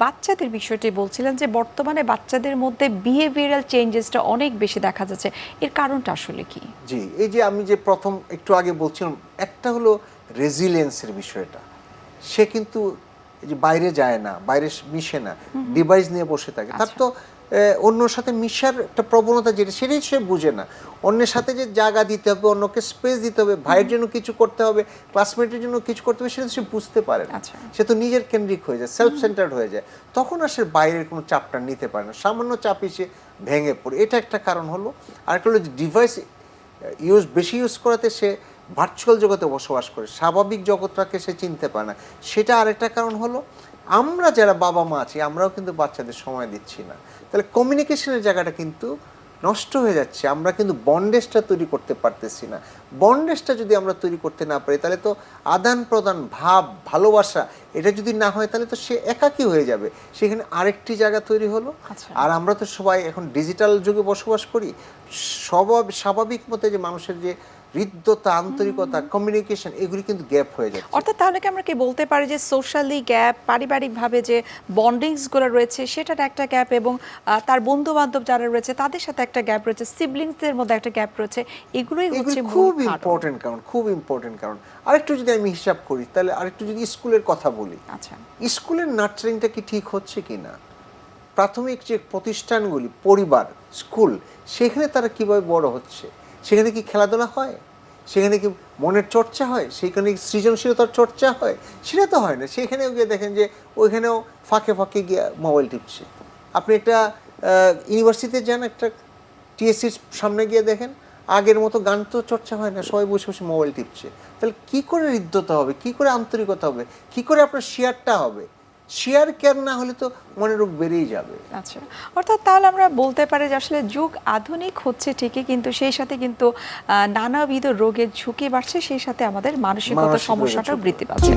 বাচ্চাদের বিষয়টি বলছিলেন যে বর্তমানে বাচ্চাদের মধ্যে বিহেভিয়ারাল চেঞ্জেসটা অনেক বেশি দেখা যাচ্ছে, এর কারণটা আসলে কি? জি, এই যে আমি যে প্রথম একটু আগে বলছিলাম, একটা হলো রেজিলিয়েন্সের বিষয়টা। সে কিন্তু এই যে বাইরে যায় না, বাইরে মিশে না, ডিভাইস নিয়ে বসে থাকে। তার তো অন্যর সাথে মিশার একটা প্রবণতা যেটা, সেটাই সে বুঝে না। অন্যের সাথে যে জায়গা দিতে হবে, অন্যকে স্পেস দিতে হবে, ভাইয়ের জন্য কিছু করতে হবে, ক্লাসমেটের জন্য কিছু করতে হবে, সেটা সে বুঝতে পারে না। সে তো নিজের কেন্দ্রিক হয়ে যায়, সেলফ সেন্টার্ড হয়ে যায়। তখন আর সে বাইরের কোনো চাপটা নিতে পারে না, সামান্য চাপই সে ভেঙে পড়ে। এটা একটা কারণ হলো। আরেকটা হলো যে ডিভাইস বেশি ইউজ করাতে সে ভার্চুয়াল জগতে বসবাস করে, স্বাভাবিক জগৎটাকে সে চিনতে পারে না। সেটা আরেকটা কারণ হলো, আমরা যারা বাবা মা আছি আমরাও কিন্তু বাচ্চাদের সময় দিচ্ছি না। তাহলে কমিউনিকেশনের জায়গাটা কিন্তু নষ্ট হয়ে যাচ্ছে। আমরা কিন্তু বন্ডেজটা তৈরি করতে পারতেছি না। বন্ডেজটা যদি আমরা তৈরি করতে না পারি, তাহলে তো আদান প্রদান, ভাব, ভালোবাসা, এটা যদি না হয় তাহলে তো সে একাকী হয়ে যাবে। সেখানে আরেকটি জায়গা তৈরি হলো। আর আমরা তো সবাই এখন ডিজিটাল যুগে বসবাস করি। স্বাভাবিক মতে যে মানুষের যে হৃদ্যতা, আন্তরিকতা, কমিউনিকেশন, এগুলি কিন্তু গ্যাপ হয়ে যাচ্ছে। অর্থাৎ তাহলে কি আমরা কি বলতে পারি যে সোশ্যালি গ্যাপ, পারিবারিকভাবে যে বন্ডিংসগুলো রয়েছে সেটার একটা গ্যাপ, এবং তার বন্ধু বান্ধব যারা রয়েছে তাদের সাথে একটা গ্যাপ রয়েছে, সিবলিংসদের মধ্যে একটা গ্যাপ রয়েছে, এগুলোই হচ্ছে খুব ইম্পর্টেন্ট কারণ, খুব ইম্পর্টেন্ট কারণ। আরেকটু যদি আমি হিসাব করি, তাহলে আরেকটু যদি স্কুলের কথা বলি, আচ্ছা, স্কুলের নার্চারিংটা কি ঠিক হচ্ছে কিনা, প্রাথমিক যে প্রতিষ্ঠানগুলি, পরিবার, স্কুল, সেখানে তারা কিভাবে বড় হচ্ছে, সেখানে কি খেলাধুলা হয়, সেখানে কি মনের চর্চা হয়, সেখানে কি সৃজনশীলতার চর্চা হয়? সেটা তো হয় না। সেখানেও গিয়ে দেখেন যে ওইখানেও ফাঁকে ফাঁকে গিয়ে মোবাইল টিপছে। আপনি একটা ইউনিভার্সিটিতে যান, একটা টিএসসির সামনে গিয়ে দেখেন আগের মতো গান তো চর্চা হয় না, সবাই বসে বসে মোবাইল টিপছে। তাহলে কী করে হৃদ্যতা হবে, কী করে আন্তরিকতা হবে, কী করে আপনার শেয়ারটা হবে? শেয়ার কেয়ার না হলে তো মনের রোগ বেড়েই যাবে। আচ্ছা, অর্থাৎ তাহলে আমরা বলতে পারি যে আসলে যুগ আধুনিক হচ্ছে ঠিকই, কিন্তু সেই সাথে কিন্তু নানাবিধ রোগের ঝুঁকি বাড়ছে, সেই সাথে আমাদের মানসিকতা সমস্যাটাও বৃদ্ধি পাচ্ছে।